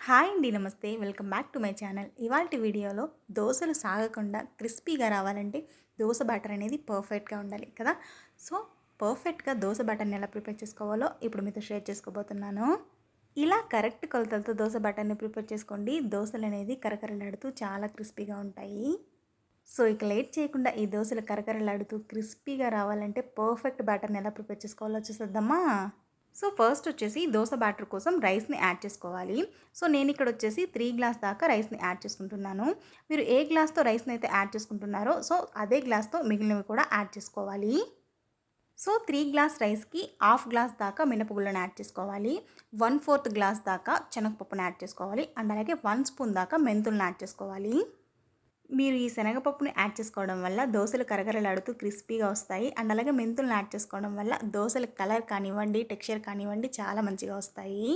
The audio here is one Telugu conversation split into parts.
హాయ్ అండి, నమస్తే. Welcome back to my channel. ఇవాల్టి వీడియోలో దోసలు సాగకుండా క్రిస్పీగా రావాలంటే దోస బ్యాటర్ అనేది పర్ఫెక్ట్గా ఉండాలి కదా. సో పర్ఫెక్ట్గా దోస బ్యాటర్ని ఎలా ప్రిపేర్ చేసుకోవాలో ఇప్పుడు మీతో షేర్ చేసుకోబోతున్నాను. ఇలా కరెక్ట్ కొలతలతో దోస బ్యాటర్ని ప్రిపేర్ చేసుకోండి. దోసలు అనేది కరకరలాడుతూ చాలా క్రిస్పీగా ఉంటాయి. సో ఇక లేట్ చేయకుండా ఈ దోసలు కరకరలాడుతూ క్రిస్పీగా రావాలంటే పర్ఫెక్ట్ బ్యాటర్ని ఎలా ప్రిపేర్ చేసుకోవాలో చూసేద్దామా. సో ఫస్ట్ వచ్చేసి దోస బ్యాటర్ కోసం రైస్ని యాడ్ చేసుకోవాలి. సో నేను ఇక్కడ వచ్చేసి 3 గ్లాస్ దాకా రైస్ని యాడ్ చేసుకుంటున్నాను. మీరు ఏ గ్లాస్తో రైస్ని అయితే యాడ్ చేసుకుంటున్నారో సో అదే గ్లాస్తో మిగిలినవి కూడా యాడ్ చేసుకోవాలి. సో 3 గ్లాస్ రైస్కి హాఫ్ గ్లాస్ దాకా మినపగుళ్ళను యాడ్ చేసుకోవాలి. 1/4 గ్లాస్ దాకా శనగపప్పును యాడ్ చేసుకోవాలి. అండ్ అలాగే 1 స్పూన్ దాకా మెంతులను యాడ్ చేసుకోవాలి. మీరు ఈ శనగపప్పుని యాడ్ చేసుకోవడం వల్ల దోసలు కరకరలాడుతూ క్రిస్పీగా వస్తాయి. అండ్ అలాగే మెంతులను యాడ్ చేసుకోవడం వల్ల దోసల కలర్ కానివ్వండి, టెక్స్చర్ కానివ్వండి చాలా మంచిగా వస్తాయి.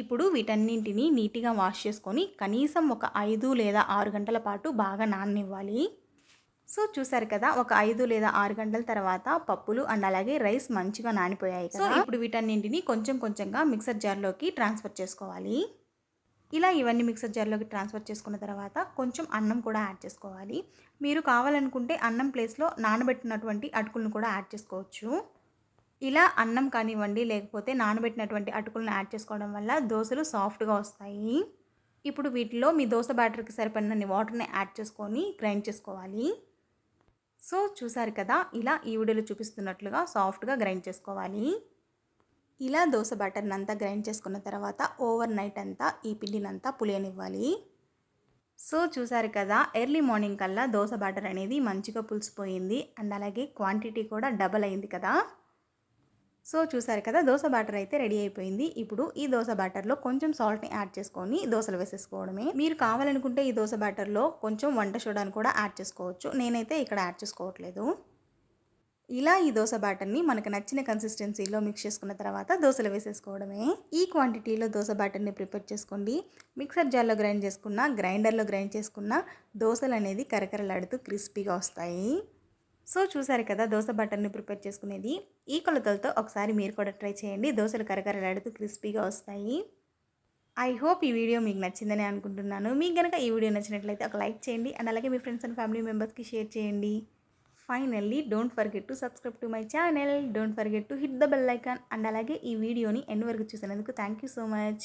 ఇప్పుడు వీటన్నింటినీ నీట్గా వాష్ చేసుకొని కనీసం ఒక 5 లేదా 6 గంటల పాటు బాగా నాననివ్వాలి. సో చూసారు కదా, ఒక 5 లేదా 6 గంటల తర్వాత పప్పులు అండ్ అలాగే రైస్ మంచిగా నానిపోయాయి కదా. సో ఇప్పుడు వీటన్నింటినీ కొంచెం కొంచెంగా మిక్సర్ జార్లోకి ట్రాన్స్ఫర్ చేసుకోవాలి. ఇలా ఇవన్నీ మిక్సర్ జార్లోకి ట్రాన్స్ఫర్ చేసుకున్న తర్వాత కొంచెం అన్నం కూడా యాడ్ చేసుకోవాలి. మీరు కావాలనుకుంటే అన్నం ప్లేస్లో నానబెట్టినటువంటి అటుకులను కూడా యాడ్ చేసుకోవచ్చు. ఇలా అన్నం కానివ్వండి లేకపోతే నానబెట్టినటువంటి అటుకులను యాడ్ చేసుకోవడం వల్ల దోసలు సాఫ్ట్గా వస్తాయి. ఇప్పుడు వీటిలో మీ దోస బ్యాటర్కి సరిపడినన్ని వాటర్ని యాడ్ చేసుకొని గ్రైండ్ చేసుకోవాలి. సో చూసారు కదా, ఇలా ఈ వీడియోలో చూపిస్తున్నట్లుగా సాఫ్ట్గా గ్రైండ్ చేసుకోవాలి. ఇలా దోస బ్యాటర్ని అంతా గ్రైండ్ చేసుకున్న తర్వాత ఓవర్ నైట్ అంతా ఈ పిండినంతా పులియనివ్వాలి. సో చూసారు కదా, ఎర్లీ మార్నింగ్ కల్లా దోస బ్యాటర్ అనేది మంచిగా పులిసిపోయింది. అండ్ అలాగే క్వాంటిటీ కూడా డబల్ అయింది కదా. సో చూసారు కదా, దోస బ్యాటర్ అయితే రెడీ అయిపోయింది. ఇప్పుడు ఈ దోస బ్యాటర్లో కొంచెం సాల్ట్ని యాడ్ చేసుకొని దోసలు వేసేసుకోవడమే. మీరు కావాలనుకుంటే ఈ దోస బ్యాటర్లో కొంచెం వంట సోడాని కూడా యాడ్ చేసుకోవచ్చు. నేనైతే ఇక్కడ యాడ్ చేసుకోవట్లేదు. ఇలా ఈ దోస బ్యాటర్ని మనకు నచ్చిన కన్సిస్టెన్సీలో మిక్స్ చేసుకున్న తర్వాత దోసలు వేసేసుకోవడమే. ఈ క్వాంటిటీలో దోస బ్యాటర్ని ప్రిపేర్ చేసుకోండి. మిక్సర్ జార్లో గ్రైండ్ చేసుకున్న, గ్రైండర్లో గ్రైండ్ చేసుకున్న దోసలు అనేది కరకరలాడుతూ క్రిస్పీగా వస్తాయి. సో చూసారు కదా, దోస బ్యాటర్ని ప్రిపేర్ చేసుకునేది ఈ కొలతలతో ఒకసారి మీరు కూడా ట్రై చేయండి. దోసలు కరకరలాడుతూ క్రిస్పీగా వస్తాయి. ఐ హోప్ ఈ వీడియో మీకు నచ్చిందని అనుకుంటున్నాను. మీకు కనుక ఈ వీడియో నచ్చినట్లయితే ఒక లైక్ చేయండి. అండ్ అలాగే మీ ఫ్రెండ్స్ అండ్ ఫ్యామిలీ మెంబర్స్కి షేర్ చేయండి. Finally, don't forget to subscribe to my channel. Don't forget to hit the bell icon. And alage ee video ni end varaku chusananduku thank you so much.